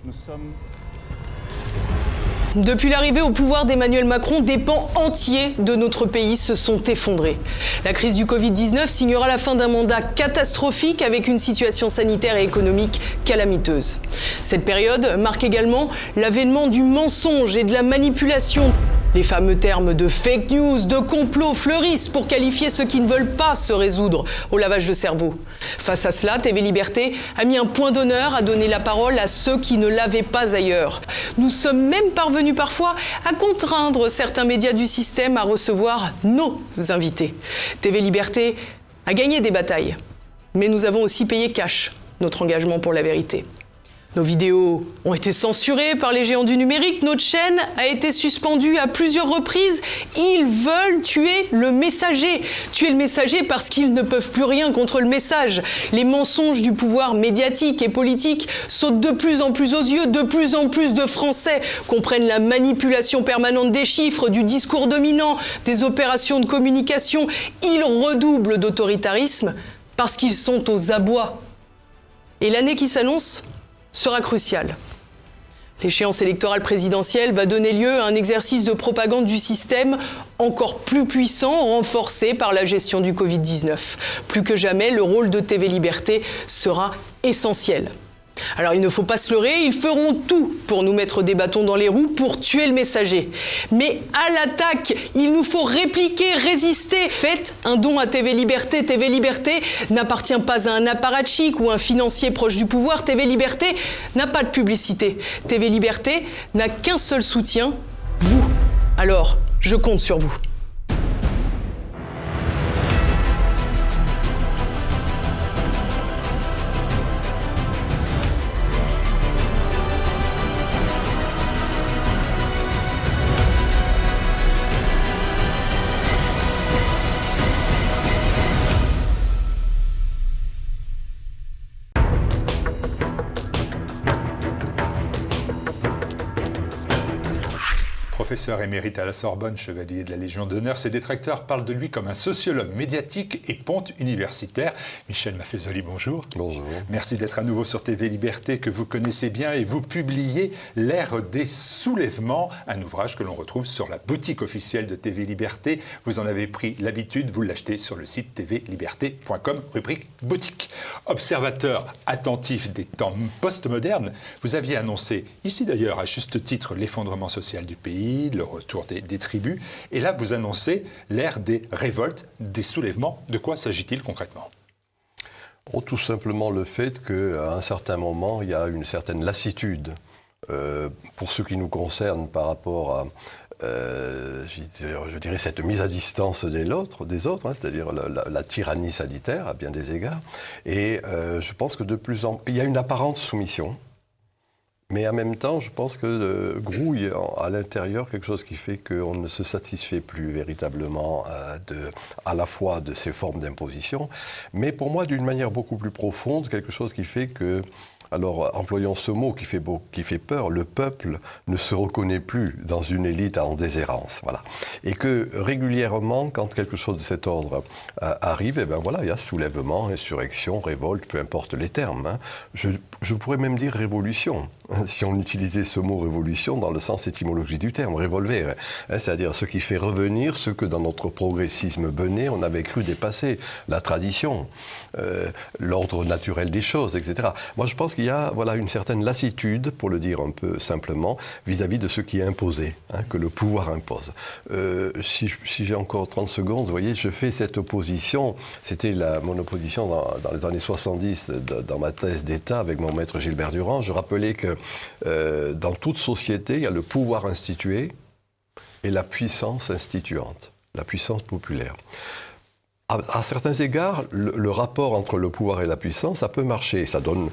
Nous sommes... Depuis l'arrivée au pouvoir d'Emmanuel Macron, des pans entiers de notre pays se sont effondrés. La crise du Covid-19 signera la fin d'un mandat catastrophique avec une situation sanitaire et économique calamiteuse. Cette période marque également l'avènement du mensonge et de la manipulation. Les fameux termes de fake news, de complot fleurissent pour qualifier ceux qui ne veulent pas se résoudre au lavage de cerveau. Face à cela, TV Liberté a mis un point d'honneur à donner la parole à ceux qui ne l'avaient pas ailleurs. Nous sommes même parvenus parfois à contraindre certains médias du système à recevoir nos invités. TV Liberté a gagné des batailles, mais nous avons aussi payé cash notre engagement pour la vérité. Nos vidéos ont été censurées par les géants du numérique, notre chaîne a été suspendue à plusieurs reprises. Ils veulent tuer le messager. Tuer le messager parce qu'ils ne peuvent plus rien contre le message. Les mensonges du pouvoir médiatique et politique sautent de plus en plus aux yeux. De plus en plus de Français comprennent la manipulation permanente des chiffres, du discours dominant, des opérations de communication. Ils redoublent d'autoritarisme parce qu'ils sont aux abois. Et l'année qui s'annonce sera crucial. L'échéance électorale présidentielle va donner lieu à un exercice de propagande du système encore plus puissant, renforcé par la gestion du Covid-19. Plus que jamais, le rôle de TV Liberté sera essentiel. Alors il ne faut pas se leurrer, ils feront tout pour nous mettre des bâtons dans les roues, pour tuer le messager. Mais à l'attaque, il nous faut répliquer, résister. Faites un don à TV Liberté. TV Liberté n'appartient pas à un apparatchik ou un financier proche du pouvoir. TV Liberté n'a pas de publicité. TV Liberté n'a qu'un seul soutien, vous. Alors, je compte sur vous. Professeur émérite à la Sorbonne, chevalier de la Légion d'honneur, ses détracteurs parlent de lui comme un sociologue médiatique et ponte universitaire. Michel Maffezoli, bonjour. Bonjour. Merci d'être à nouveau sur TV Liberté, que vous connaissez bien, et vous publiez L'ère des soulèvements, un ouvrage que l'on retrouve sur la boutique officielle de TV Liberté. Vous en avez pris l'habitude, vous l'achetez sur le site tvliberté.com, rubrique boutique. Observateur attentif des temps postmodernes, vous aviez annoncé, ici d'ailleurs à juste titre, l'effondrement social du pays, le retour des tribus. Et là, vous annoncez l'ère des révoltes, des soulèvements. De quoi s'agit-il concrètement ? Tout simplement le fait qu'à un certain moment, il y a une certaine lassitude pour ce qui nous concerne par rapport à, je dirais, cette mise à distance des autres, c'est-à-dire la tyrannie sanitaire à bien des égards. Et je pense que il y a une apparente soumission. Mais en même temps, je pense que grouille à l'intérieur quelque chose qui fait qu'on ne se satisfait plus véritablement à la fois de ces formes d'imposition, mais pour moi d'une manière beaucoup plus profonde, quelque chose qui fait que, alors employons ce mot qui fait peur, le peuple ne se reconnaît plus dans une élite en déshérence. Voilà. Et que régulièrement, quand quelque chose de cet ordre arrive, il y a soulèvement, insurrection, révolte, peu importe les termes. Hein. Je pourrais même dire révolution, si on utilisait ce mot révolution dans le sens étymologique du terme, revolver, hein, c'est-à-dire ce qui fait revenir ce que dans notre progressisme bené, on avait cru dépasser, la tradition, l'ordre naturel des choses, etc. Moi, je pense qu'il y a une certaine lassitude, pour le dire un peu simplement, vis-à-vis de ce qui est imposé, hein, que le pouvoir impose. Si j'ai encore 30 secondes, vous voyez, je fais cette opposition, c'était mon opposition dans les années 70, dans ma thèse d'État avec mon maître Gilbert Durand. Je rappelais que dans toute société, il y a le pouvoir institué et la puissance instituante, la puissance populaire. À certains égards, le rapport entre le pouvoir et la puissance, ça peut marcher. Ça donne,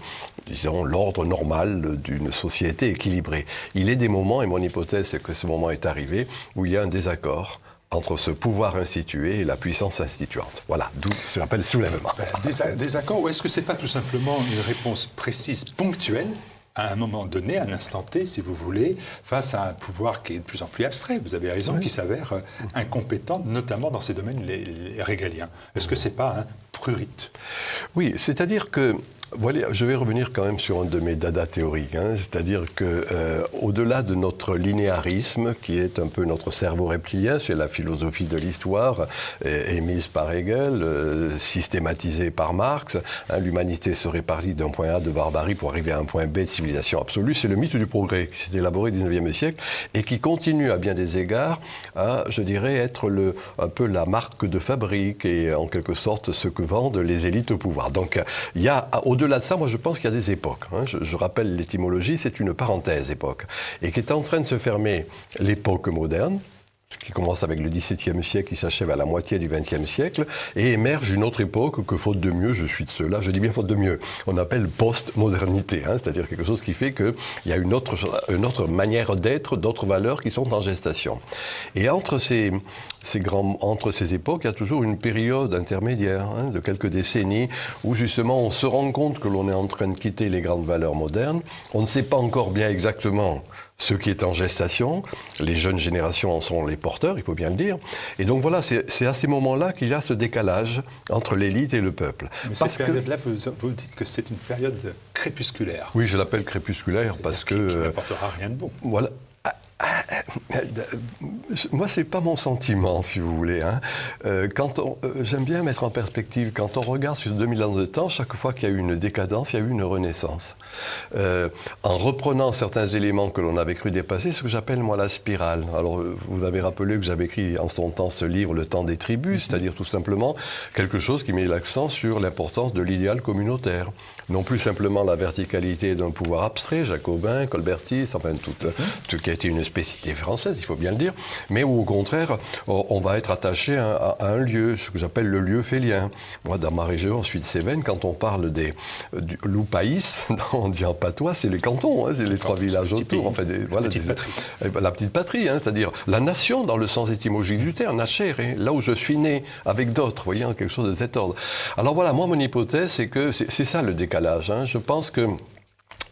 disons, l'ordre normal d'une société équilibrée. Il est des moments, et mon hypothèse c'est que ce moment est arrivé, où il y a un désaccord entre ce pouvoir institué et la puissance instituante. Voilà, d'où ce qu'on appelle soulèvement. Désaccord, ou est-ce que ce n'est pas tout simplement une réponse précise, ponctuelle, à un moment donné, à un instant T, si vous voulez, face à un pouvoir qui est de plus en plus abstrait, vous avez raison, qui s'avère incompétent, notamment dans ces domaines les régaliens. Est-ce que ce n'est pas un prurite ? Oui, c'est-à-dire que Voilà, je vais revenir quand même sur un de mes dadas théoriques, c'est-à-dire que au-delà de notre linéarisme, qui est un peu notre cerveau reptilien, c'est la philosophie de l'histoire émise par Hegel, systématisée par Marx, l'humanité serait partie d'un point A de barbarie pour arriver à un point B de civilisation absolue, c'est le mythe du progrès qui s'est élaboré au XIXe siècle et qui continue à bien des égards à, je dirais, être un peu la marque de fabrique et en quelque sorte ce que vendent les élites au pouvoir. Donc il y a, au-delà de ça, moi je pense qu'il y a des époques. Je rappelle l'étymologie, c'est une parenthèse époque. Et qui est en train de se fermer l'époque moderne, qui commence avec le XVIIe siècle, qui s'achève à la moitié du XXe siècle, et émerge une autre époque que, faute de mieux, je suis de ceux-là, je dis bien faute de mieux, on appelle post-modernité, c'est-à-dire quelque chose qui fait qu'il y a une autre manière d'être, d'autres valeurs qui sont en gestation. Et entre ces époques, il y a toujours une période intermédiaire de quelques décennies où justement on se rend compte que l'on est en train de quitter les grandes valeurs modernes. On ne sait pas encore bien exactement ce qui est en gestation. Les jeunes générations en sont les porteurs, il faut bien le dire. Et donc voilà, c'est à ces moments-là qu'il y a ce décalage entre l'élite et le peuple. Mais cette période-là, vous dites que c'est une période crépusculaire. Oui, je l'appelle crépusculaire parce que... Qui n'apportera rien de bon. Voilà. Moi, c'est pas mon sentiment, si vous voulez. J'aime bien mettre en perspective, quand on regarde sur 2000 ans de temps, chaque fois qu'il y a eu une décadence, il y a eu une renaissance. En reprenant certains éléments que l'on avait cru dépasser, ce que j'appelle, moi, la spirale. Alors, vous avez rappelé que j'avais écrit en son temps ce livre, Le temps des tribus, c'est-à-dire tout simplement quelque chose qui met l'accent sur l'importance de l'idéal communautaire. Non plus simplement la verticalité d'un pouvoir abstrait, jacobin, colbertiste, enfin tout qui a été une spécificité française, il faut bien le dire, mais où au contraire, on va être attaché à un lieu, ce que j'appelle le lieu félien. Moi, dans ma région, ensuite Cévennes, quand on parle du loupaïs, on dit en patois, c'est les cantons, c'est les trois villages autour. Enfin, la petite patrie. La petite patrie, c'est-à-dire la nation dans le sens étymologique du terme, Nacher, là où je suis né avec d'autres, vous voyez, quelque chose de cet ordre. Alors voilà, moi, mon hypothèse, c'est que c'est ça le décalage. Je pense que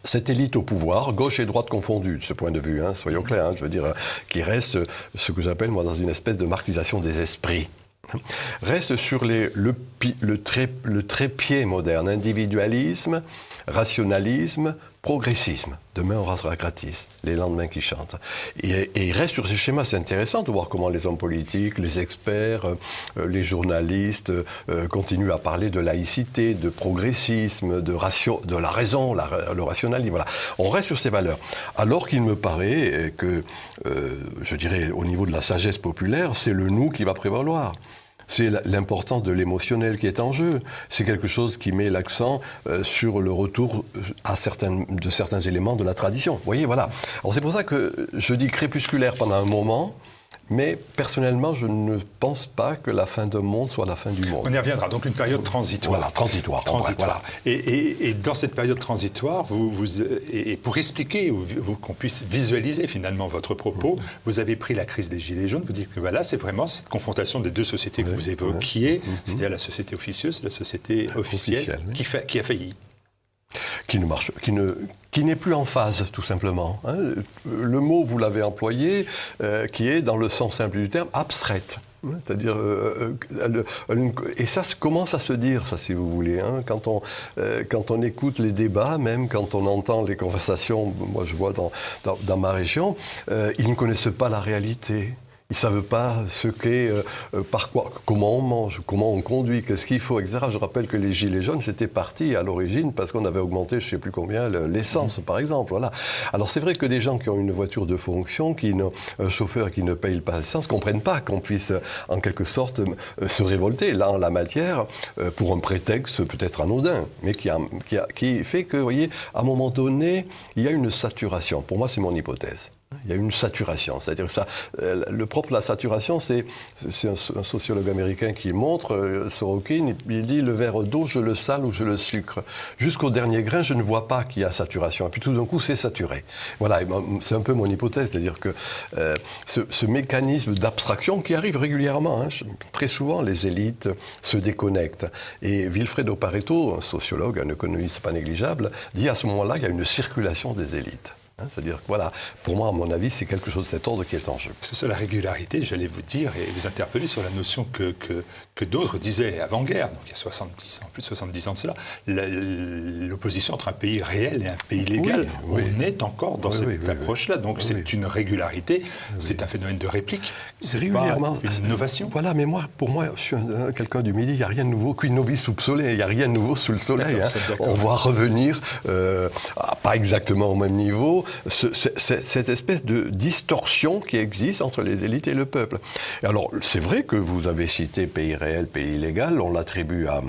cette élite au pouvoir, gauche et droite confondues, de ce point de vue, soyons clairs, je veux dire, qui reste ce que j'appelle, moi, dans une espèce de marxisation des esprits, reste sur le trépied moderne, individualisme, rationalisme, progressisme. Demain, on rasera gratis, les lendemains qui chantent. Et il reste sur ces schémas, c'est intéressant de voir comment les hommes politiques, les experts, les journalistes continuent à parler de laïcité, de progressisme, de la raison, le rationalisme. Voilà. On reste sur ces valeurs. Alors qu'il me paraît que, je dirais, au niveau de la sagesse populaire, c'est le nous qui va prévaloir. C'est l'importance de l'émotionnel qui est en jeu. C'est quelque chose qui met l'accent sur le retour de certains éléments de la tradition. Vous voyez, voilà. Alors c'est pour ça que je dis crépusculaire pendant un moment, mais personnellement, je ne pense pas que la fin d'un monde soit la fin du monde. On y reviendra, donc une période transitoire. Voilà, transitoire. Voilà. Et dans cette période transitoire, et pour expliquer, qu'on puisse visualiser finalement votre propos, vous avez pris la crise des Gilets jaunes, vous dites que voilà, c'est vraiment cette confrontation des deux sociétés que vous évoquiez, c'est-à-dire la société officieuse, la société officielle, qui a failli. Qui n'est plus en phase, tout simplement. Le mot, vous l'avez employé, qui est, dans le sens simple du terme, abstraite. C'est-à-dire, et ça commence à se dire, ça, si vous voulez, quand on écoute les débats, même quand on entend les conversations, moi je vois dans ma région, ils ne connaissent pas la réalité. Ils ne savent pas ce qu'est, comment on mange, comment on conduit, qu'est-ce qu'il faut, etc. Je rappelle que les Gilets jaunes, c'était parti à l'origine parce qu'on avait augmenté, je ne sais plus combien, l'essence, par exemple. Voilà. Alors c'est vrai que des gens qui ont une voiture de fonction, un chauffeur qui ne paye pas d'essence, ne comprennent pas qu'on puisse, en quelque sorte, se révolter, là, en la matière, pour un prétexte peut-être anodin, mais qui fait que, vous voyez, à un moment donné, il y a une saturation. Pour moi, c'est mon hypothèse. Il y a une saturation, c'est-à-dire que le propre de la saturation, c'est un sociologue américain qui montre, Sorokin, il dit le verre d'eau, je le sale ou je le sucre. Jusqu'au dernier grain, je ne vois pas qu'il y a saturation. Et puis tout d'un coup, c'est saturé. Voilà, c'est un peu mon hypothèse, c'est-à-dire que ce mécanisme d'abstraction qui arrive régulièrement, très souvent, les élites se déconnectent. Et Vilfredo Pareto, un sociologue, un économiste pas négligeable, dit à ce moment-là, il y a une circulation des élites. C'est-à-dire que voilà, pour moi, à mon avis, c'est quelque chose de cet ordre qui est en jeu. C'est sur la régularité, j'allais vous dire, et vous interpeller sur la notion que d'autres disaient avant-guerre, donc il y a 70 ans, plus de 70 ans de cela, l'opposition entre un pays réel et un pays légal. Oui. On est encore dans cette approche-là, donc c'est une régularité, c'est un phénomène de réplique, c'est régulièrement une innovation. Voilà, mais pour moi, je suis quelqu'un du Midi, il n'y a rien de nouveau, qui novice sous le soleil, il n'y a rien de nouveau sous le soleil. On va revenir, pas exactement au même niveau, cette espèce de distorsion qui existe entre les élites et le peuple. Et alors, c'est vrai que vous avez cité pays réel, pays illégal, on l'attribue à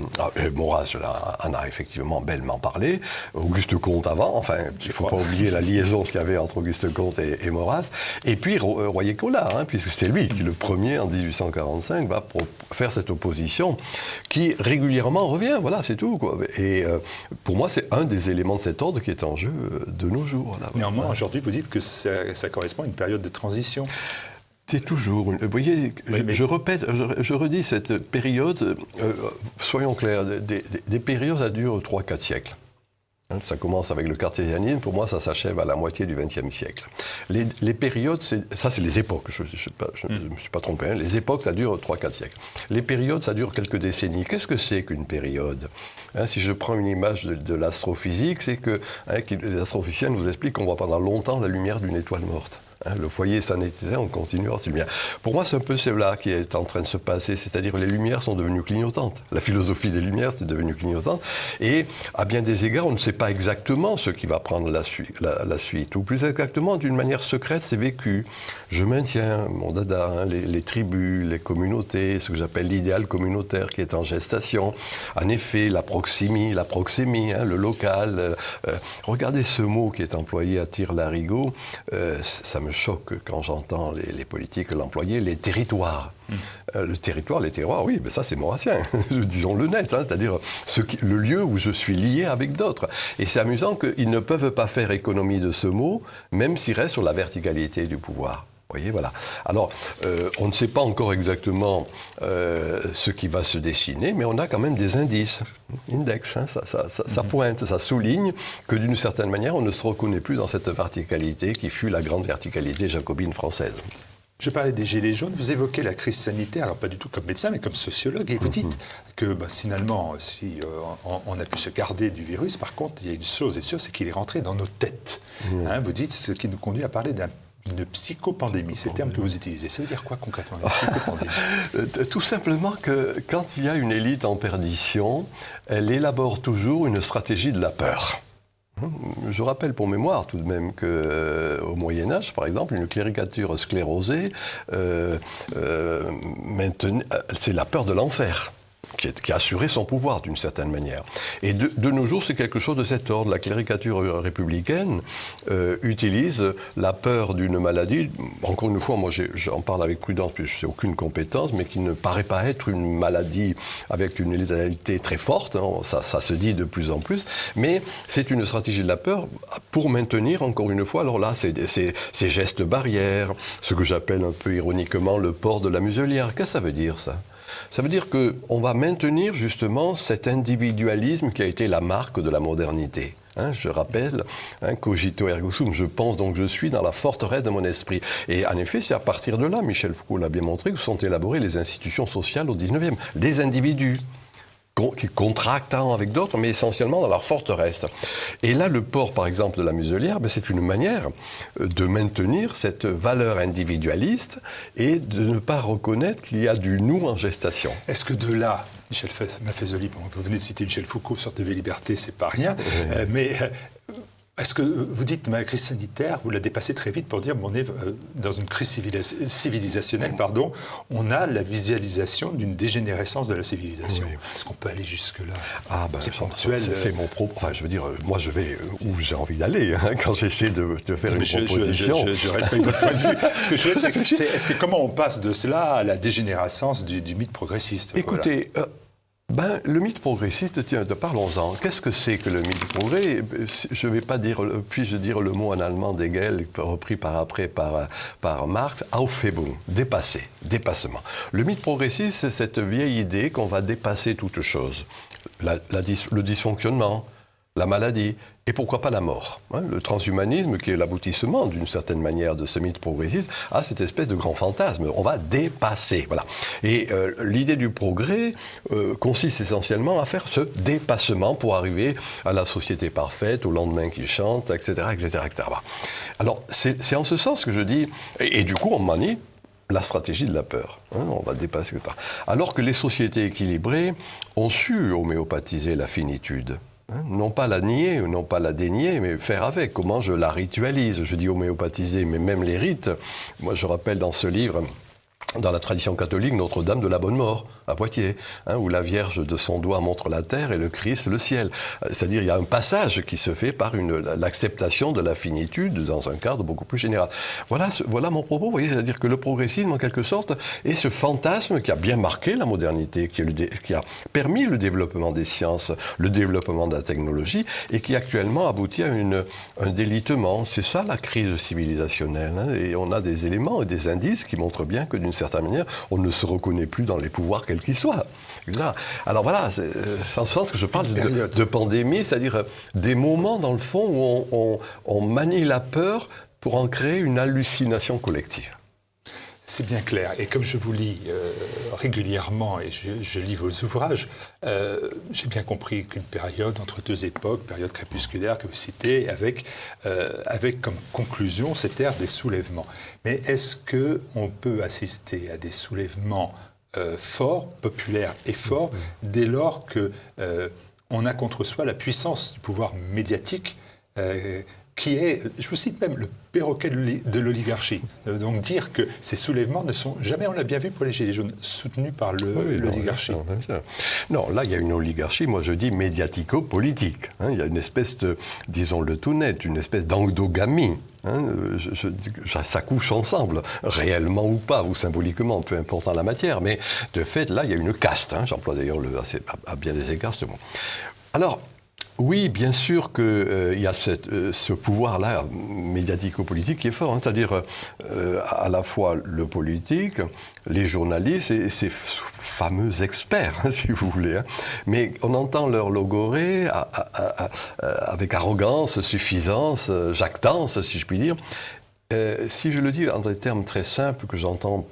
Maurras en a effectivement bellement parlé, Auguste Comte avant, enfin, il ne faut pas oublier la liaison qu'il y avait entre Auguste Comte et Maurras, et puis Royer-Collard, puisque c'est lui qui, le premier en 1845, va faire cette opposition qui régulièrement revient, voilà, c'est tout, quoi. Et pour moi, c'est un des éléments de cet ordre qui est en jeu de nos jours. Là, Néanmoins, aujourd'hui, vous dites que ça correspond à une période de transition. C'est toujours vous voyez, je répète, je redis cette période, soyons clairs, des périodes, ça dure 3-4 siècles. Ça commence avec le cartésianisme, pour moi ça s'achève à la moitié du XXe siècle. Les périodes, ça c'est les époques, je ne me suis pas trompé, les époques ça dure 3-4 siècles. Les périodes ça dure quelques décennies. Qu'est-ce que c'est qu'une période ? Si je prends une image de l'astrophysique, c'est que les astrophysiciens nous expliquent qu'on voit pendant longtemps la lumière d'une étoile morte. Le foyer s'en éteint, on continue à lumière. Pour moi, c'est un peu cela qui est en train de se passer, c'est-à-dire les lumières sont devenues clignotantes. La philosophie des lumières, c'est devenu clignotant. Et à bien des égards, on ne sait pas exactement ce qui va prendre la suite. Ou plus exactement, d'une manière secrète, c'est vécu. Je maintiens mon dada, les tribus, les communautés, ce que j'appelle l'idéal communautaire qui est en gestation. En effet, la proxémie, le local. Regardez ce mot qui est employé à tire-larigot, ça me choque quand j'entends les politiques l'employer, les territoires. Les terroirs, oui, mais ça c'est maurassien, disons-le net, c'est-à-dire le lieu où je suis lié avec d'autres. Et c'est amusant qu'ils ne peuvent pas faire économie de ce mot, même s'il reste sur la verticalité du pouvoir. Vous voyez, voilà. Alors, on ne sait pas encore exactement ce qui va se dessiner, mais on a quand même des indices. Index, ça pointe, ça souligne que d'une certaine manière, on ne se reconnaît plus dans cette verticalité qui fut la grande verticalité jacobine française. Je parlais des gilets jaunes, vous évoquez la crise sanitaire, alors pas du tout comme médecin, mais comme sociologue, et vous dites que finalement, si on a pu se garder du virus, par contre, il y a une chose est sûre, c'est qu'il est rentré dans nos têtes. Vous dites ce qui nous conduit à parler d'une psychopandémie, c'est le terme que vous utilisez. Ça veut dire quoi concrètement, une psychopandémie ? Tout simplement que quand il y a une élite en perdition, elle élabore toujours une stratégie de la peur. Je rappelle pour mémoire tout de même qu'au Moyen-Âge, par exemple, une cléricature sclérosée, c'est la peur de l'enfer qui a assuré son pouvoir d'une certaine manière. Et de nos jours, c'est quelque chose de cet ordre. La cléricature républicaine utilise la peur d'une maladie. Encore une fois, moi j'en parle avec prudence, puisque je n'ai aucune compétence, mais qui ne paraît pas être une maladie avec une létalité très forte. Ça se dit de plus en plus. Mais c'est une stratégie de la peur pour maintenir, encore une fois, alors là, ces gestes barrières, ce que j'appelle un peu ironiquement le port de la muselière. Qu'est-ce que ça veut dire, ça ? Ça veut dire qu'on va maintenir justement cet individualisme qui a été la marque de la modernité. Je rappelle, cogito ergo sum, je pense donc je suis dans la forteresse de mon esprit. Et en effet, c'est à partir de là, Michel Foucault l'a bien montré, que sont élaborées les institutions sociales au XIXe. Les individus qui contractant avec d'autres, mais essentiellement dans leur forteresse. Et là, le port, par exemple, de la muselière, c'est une manière de maintenir cette valeur individualiste et de ne pas reconnaître qu'il y a du nous en gestation. Est-ce que de là, Michel Maffezoli, vous venez de citer Michel Foucault sur TV Liberté, c'est pas rien, mais... Est-ce que vous dites, la crise sanitaire, vous la dépassez très vite pour dire on est dans une crise civilisationnelle, on a la visualisation d'une dégénérescence de la civilisation. Oui. Est-ce qu'on peut aller jusque-là ? C'est ponctuel. C'est mon propre. Enfin, je veux dire, moi je vais où j'ai envie d'aller quand j'essaie de faire une proposition. Je respecte votre point de vue. Ce que je veux, c'est comment on passe de cela à la dégénérescence du mythe progressiste ? Écoutez. Le mythe progressiste, tiens, parlons-en. Qu'est-ce que c'est que le mythe progrès ? Je ne vais pas dire, puis-je dire le mot en allemand d'Hegel, repris par Marx, Aufhebung, dépasser, dépassement. Le mythe progressiste, c'est cette vieille idée qu'on va dépasser toute chose. Le dysfonctionnement, la maladie, et pourquoi pas la mort. Le transhumanisme, qui est l'aboutissement d'une certaine manière de ce mythe progressiste, a cette espèce de grand fantasme. On va dépasser. Voilà. Et l'idée du progrès consiste essentiellement à faire ce dépassement pour arriver à la société parfaite, au lendemain qui chante, etc., etc., etc. Alors, c'est en ce sens que je dis, et du coup, on manie la stratégie de la peur. On va dépasser ça. Alors que les sociétés équilibrées ont su homéopathiser la finitude. Non pas la nier, non pas la dénier, mais faire avec. Comment je la ritualise. Je dis homéopathiser, mais même les rites. Moi, je rappelle dans ce livre, dans la tradition catholique, Notre-Dame de la Bonne Mort, à Poitiers, où la Vierge de son doigt montre la terre et le Christ le ciel. C'est-à-dire, il y a un passage qui se fait par l'acceptation de la finitude dans un cadre beaucoup plus général. Voilà mon propos, vous voyez, c'est-à-dire que le progressisme, en quelque sorte, est ce fantasme qui a bien marqué la modernité, qui a permis le développement des sciences, le développement de la technologie, et qui actuellement aboutit à un délitement. C'est ça la crise civilisationnelle. Et on a des éléments et des indices qui montrent bien que d'une certaine manière, on ne se reconnaît plus dans les pouvoirs quels qu'ils soient. Alors voilà, c'est en ce sens que je parle de pandémie, c'est-à-dire des moments, dans le fond, où on manie la peur pour en créer une hallucination collective. C'est bien clair. Et comme je vous lis régulièrement, et je lis vos ouvrages, j'ai bien compris qu'une période entre deux époques, période crépusculaire que vous citez, avec comme conclusion cette ère des soulèvements. Mais est-ce qu'on peut assister à des soulèvements forts, populaires et forts, dès lors qu'on a contre soi la puissance du pouvoir médiatique qui est, je vous cite même, le perroquet de l'oligarchie. Donc dire que ces soulèvements ne sont jamais, on l'a bien vu pour les Gilets jaunes, soutenus par l'oligarchie. Non, là il y a une oligarchie, moi je dis médiatico-politique. Il y a une espèce de, disons-le tout net, une espèce d'endogamie. Ça couche ensemble, réellement ou pas, ou symboliquement, peu importe en la matière. Mais de fait, là il y a une caste. J'emploie d'ailleurs à bien des égards ce mot. Alors, oui, bien sûr qu'il y a ce pouvoir-là médiatico-politique qui est fort, c'est-à-dire à la fois le politique, les journalistes et ces fameux experts, si vous voulez. Mais on entend leur logorée avec arrogance, suffisance, jactance, si je puis dire. Si je le dis en des termes très simples que j'entends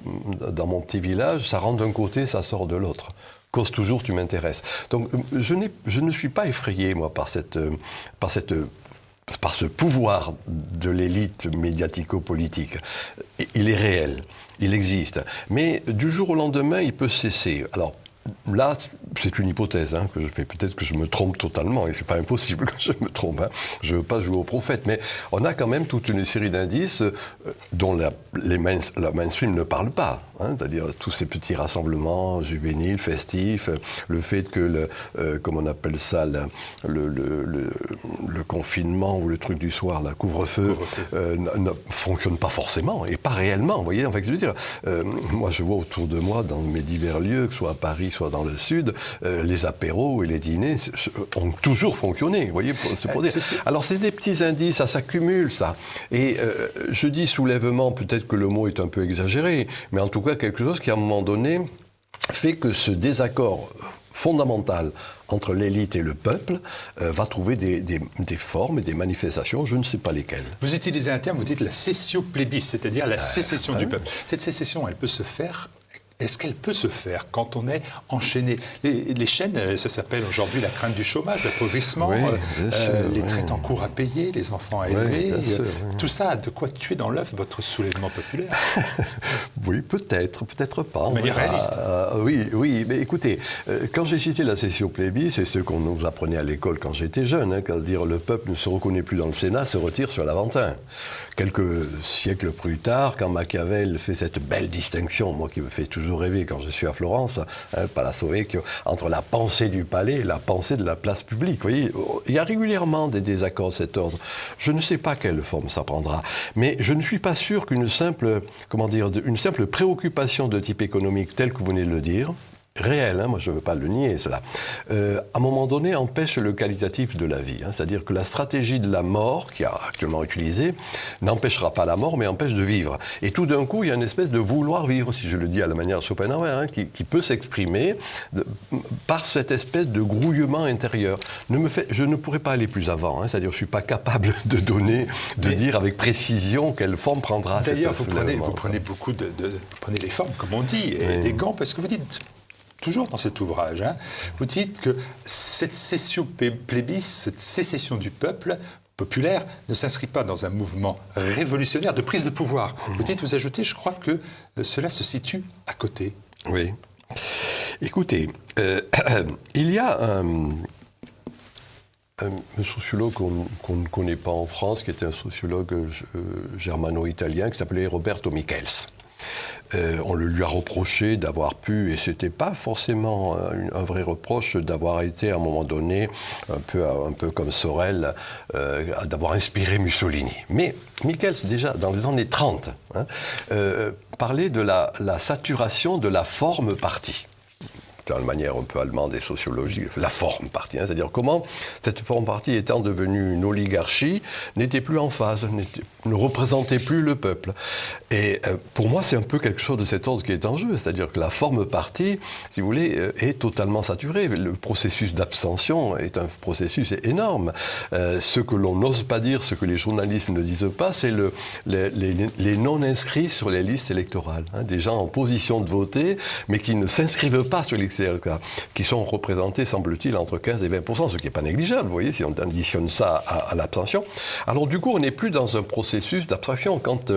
dans mon petit village, ça rentre d'un côté, ça sort de l'autre. Cause toujours, tu m'intéresses. Donc, je ne suis pas effrayé, moi, par ce pouvoir de l'élite médiatico-politique. Il est réel, il existe. Mais du jour au lendemain, il peut cesser. Alors, là, c'est une hypothèse que je fais. Peut-être que je me trompe totalement, et c'est pas impossible que je me trompe. Je veux pas jouer au prophète, mais on a quand même toute une série d'indices dont la mainstream ne parle pas. C'est-à-dire tous ces petits rassemblements juvéniles, festifs, le fait que comme on appelle ça, le confinement ou le truc du soir, la couvre-feu, ne fonctionne pas forcément et pas réellement. Vous voyez, en fait, je veux dire, moi je vois autour de moi dans mes divers lieux, que ce soit à Paris, soit dans le Sud, les apéros et les dîners ont toujours fonctionné, vous voyez, pour dire. Alors c'est des petits indices, ça s'accumule, ça. Et je dis soulèvement, peut-être que le mot est un peu exagéré, mais en tout cas quelque chose qui à un moment donné fait que ce désaccord fondamental entre l'élite et le peuple va trouver des formes et des manifestations, je ne sais pas lesquelles. Vous utilisez un terme, vous dites la cessio plebis, c'est-à-dire la sécession du peuple. Cette sécession, elle peut se faire. Est-ce qu'elle peut se faire quand on est enchaîné? Les chaînes, ça s'appelle aujourd'hui la crainte du chômage, l'appauvrissement, les traites en cours à payer, les enfants à élever. Tout ça a de quoi tuer dans l'œuf votre soulèvement populaire. Oui, peut-être pas. De manière réaliste. Oui, mais écoutez, quand j'ai cité la sessio plebis, c'est ce qu'on nous apprenait à l'école quand j'étais jeune, c'est-à-dire le peuple ne se reconnaît plus dans le Sénat, se retire sur l'Aventin. Quelques siècles plus tard, quand Machiavel fait cette belle distinction, moi qui me fais toujours rêver quand je suis à Florence, Palazzo Vecchio, entre la pensée du palais et la pensée de la place publique. Vous voyez, il y a régulièrement des désaccords de cet ordre. Je ne sais pas quelle forme ça prendra, mais je ne suis pas sûr qu'une simple préoccupation de type économique, telle que vous venez de le dire, réel, moi je ne veux pas le nier cela, à un moment donné empêche le qualitatif de la vie. C'est-à-dire que la stratégie de la mort, qui est actuellement utilisée, n'empêchera pas la mort, mais empêche de vivre. Et tout d'un coup, il y a une espèce de vouloir vivre, si je le dis à la manière Schopenhauer, qui peut s'exprimer par cette espèce de grouillement intérieur. Je ne pourrais pas aller plus avant, c'est-à-dire que je ne suis pas capable de dire avec précision quelle forme prendra cette D'ailleurs, vous prenez beaucoup vous prenez les formes, comme on dit, et des gants, parce que vous dites... Toujours dans cet ouvrage, vous dites que cette cession plébis, cette sécession du peuple populaire ne s'inscrit pas dans un mouvement révolutionnaire de prise de pouvoir. Vous dites, vous ajoutez, je crois que cela se situe à côté. Oui. Écoutez, il y a un sociologue qu'on ne connaît pas en France, qui était un sociologue germano-italien, qui s'appelait Roberto Michels. On le lui a reproché d'avoir pu, et c'était pas forcément un vrai reproche, d'avoir été à un moment donné, un peu comme Sorel, d'avoir inspiré Mussolini. Mais Michels, déjà dans les années 30, parlait de la saturation de la forme parti. D'une manière un peu allemande et sociologique, la forme parti, c'est-à-dire comment cette forme parti, étant devenue une oligarchie, n'était plus en phase, ne représentait plus le peuple. Et pour moi, c'est un peu quelque chose de cet ordre qui est en jeu, c'est-à-dire que la forme parti, si vous voulez, est totalement saturée. Le processus d'abstention est un processus énorme. Ce que l'on n'ose pas dire, ce que les journalistes ne disent pas, c'est les non-inscrits sur les listes électorales. Des gens en position de voter, mais qui ne s'inscrivent pas sur les listes électorales, qui sont représentés, semble-t-il, entre 15 et 20%, ce qui n'est pas négligeable, vous voyez, si on additionne ça à l'abstention. Alors du coup, on n'est plus dans un processus d'abstraction. Quand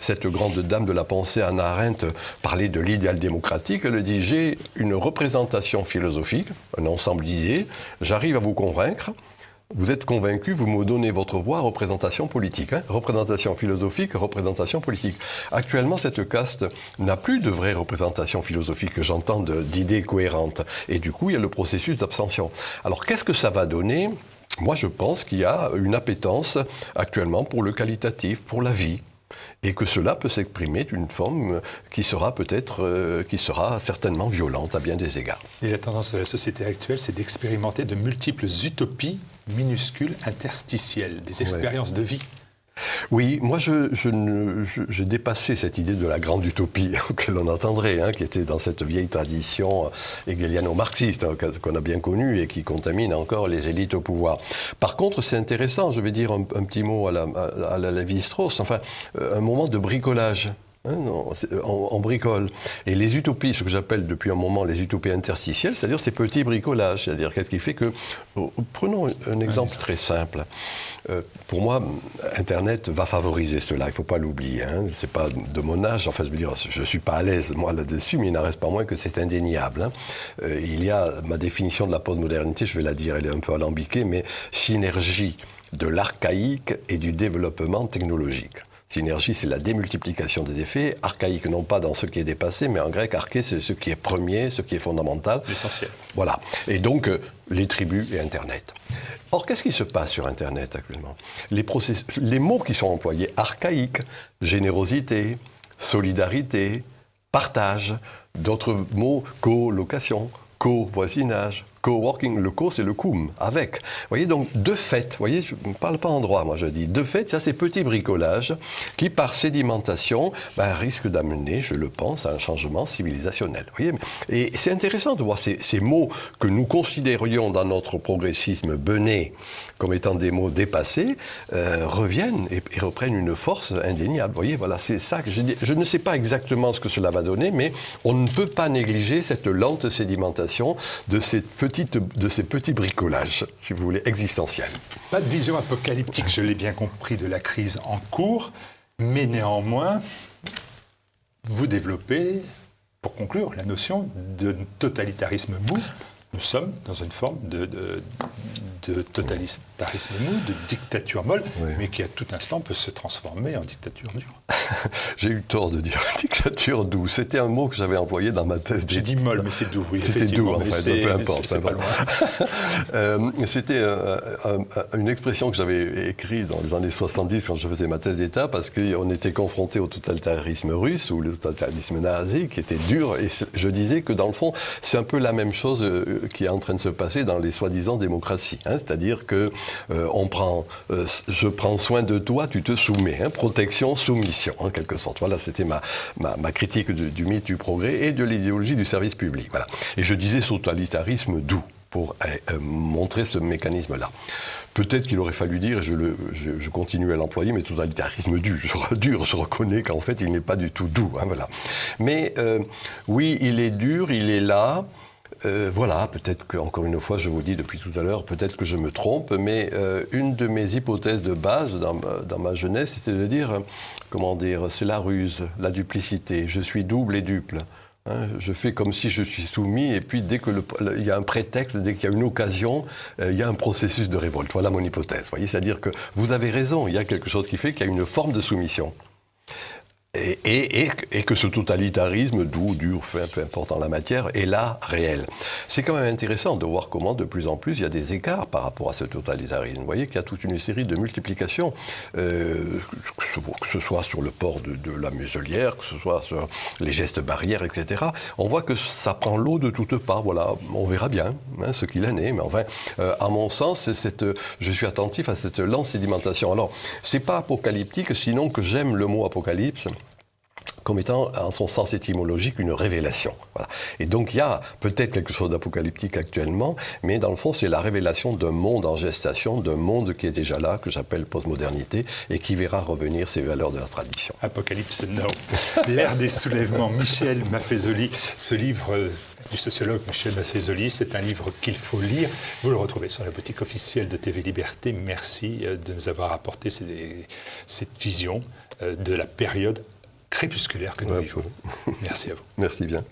cette grande dame de la pensée, Hannah Arendt, parlait de l'idéal démocratique, elle dit « J'ai une représentation philosophique, un ensemble d'idées, j'arrive à vous convaincre, vous êtes convaincu, vous me donnez votre voix, représentation politique. Représentation philosophique, représentation politique. » Actuellement, cette caste n'a plus de vraie représentation philosophique, que j'entends d'idées cohérentes. Et du coup, il y a le processus d'abstention. Alors, qu'est-ce que ça va donner ? Moi, je pense qu'il y a une appétence actuellement pour le qualitatif, pour la vie. Et que cela peut s'exprimer d'une forme qui sera certainement violente à bien des égards. Et la tendance de la société actuelle, c'est d'expérimenter de multiples utopies minuscules, interstitielles, des expériences de vie. Oui, moi je dépassais cette idée de la grande utopie que l'on entendrait, qui était dans cette vieille tradition hegeliano-marxiste qu'on a bien connue et qui contamine encore les élites au pouvoir. Par contre, c'est intéressant, je vais dire un petit mot à la Lévi-Strauss, un moment de bricolage. On bricole. Et les utopies, ce que j'appelle depuis un moment les utopies interstitielles, c'est-à-dire ces petits bricolages. C'est-à-dire qu'est-ce qui fait que... Prenons un exemple très simple. Pour moi, Internet va favoriser cela, il ne faut pas l'oublier. C'est pas de mon âge, je veux dire, je ne suis pas à l'aise, moi, là-dessus, mais il n'en reste pas moins que c'est indéniable. Il y a ma définition de la postmodernité, je vais la dire, elle est un peu alambiquée, mais synergie de l'archaïque et du développement technologique. Synergie, c'est la démultiplication des effets, archaïque non pas dans ce qui est dépassé, mais en grec, arché, c'est ce qui est premier, ce qui est fondamental. L'essentiel. Voilà. Et donc, les tribus et Internet. Or, qu'est-ce qui se passe sur Internet actuellement ? Les mots qui sont employés, archaïque, générosité, solidarité, partage, d'autres mots, colocation, co-voisinage, co-working, le co, c'est le cum, avec. Vous voyez, donc, de fait, vous voyez, je ne parle pas en droit, moi je dis, de fait, ça, ces petits bricolages qui, par sédimentation, risquent d'amener, je le pense, à un changement civilisationnel. Vous voyez, et c'est intéressant de voir ces mots que nous considérions dans notre progressisme bené comme étant des mots dépassés, reviennent et reprennent une force indéniable. Vous voyez, voilà, c'est ça que je dis. Je ne sais pas exactement ce que cela va donner, mais on ne peut pas négliger cette lente sédimentation de ces petits bricolages, si vous voulez, existentiels. Pas de vision apocalyptique, je l'ai bien compris, de la crise en cours, mais néanmoins, vous développez, pour conclure, la notion de totalitarisme mou Nous sommes dans une forme de totalitarisme mou, de dictature molle, mais qui à tout instant peut se transformer en dictature dure. J'ai eu tort de dire dictature douce. C'était un mot que j'avais employé dans ma thèse. J'ai dit molle, mais c'est doux. Oui, c'était doux, en fait, peu importe. C'est pas loin. C'était une expression que j'avais écrite dans les années 70 quand je faisais ma thèse d'État, parce qu'on était confronté au totalitarisme russe ou le totalitarisme nazi, qui était dur. Et je disais que dans le fond, c'est un peu la même chose qui est en train de se passer dans les soi-disant démocraties. C'est-à-dire que je prends soin de toi, tu te soumets. Protection, soumission, en quelque sorte. Voilà, c'était ma critique du mythe du progrès et de l'idéologie du service public. Voilà. Et je disais totalitarisme doux pour montrer ce mécanisme-là. Peut-être qu'il aurait fallu dire, je continue à l'employer, mais totalitarisme dur, je reconnais qu'en fait, il n'est pas du tout doux. Voilà. Mais oui, il est dur, il est là. Voilà, peut-être que, encore une fois, je vous dis depuis tout à l'heure, peut-être que je me trompe, mais une de mes hypothèses de base dans ma jeunesse, c'était de dire, c'est la ruse, la duplicité, je suis double et duple. Je fais comme si je suis soumis, et puis dès qu'il y a un prétexte, dès qu'il y a une occasion, il y a un processus de révolte. Voilà mon hypothèse. Voyez, c'est-à-dire que vous avez raison, il y a quelque chose qui fait qu'il y a une forme de soumission. Et que ce totalitarisme, doux, dur, peu importe en la matière, est là, réel. C'est quand même intéressant de voir comment, de plus en plus, il y a des écarts par rapport à ce totalitarisme. Vous voyez qu'il y a toute une série de multiplications, que ce soit sur le port de la muselière, que ce soit sur les gestes barrières, etc. On voit que ça prend l'eau de toutes parts. Voilà, on verra bien ce qu'il en est. Mais enfin, à mon sens, je suis attentif à cette lente sédimentation. Alors, c'est pas apocalyptique, sinon que j'aime le mot apocalypse comme étant, en son sens étymologique, une révélation. Voilà. Et donc, il y a peut-être quelque chose d'apocalyptique actuellement, mais dans le fond, c'est la révélation d'un monde en gestation, d'un monde qui est déjà là, que j'appelle postmodernité, et qui verra revenir ces valeurs de la tradition. Apocalypse, non. L'ère des soulèvements, Michel Maffezoli, ce livre du sociologue Michel Maffezoli, c'est un livre qu'il faut lire. Vous le retrouvez sur la boutique officielle de TV Liberté. Merci de nous avoir apporté cette vision de la période crépusculaire que nous vivons. Merci à vous. Merci bien.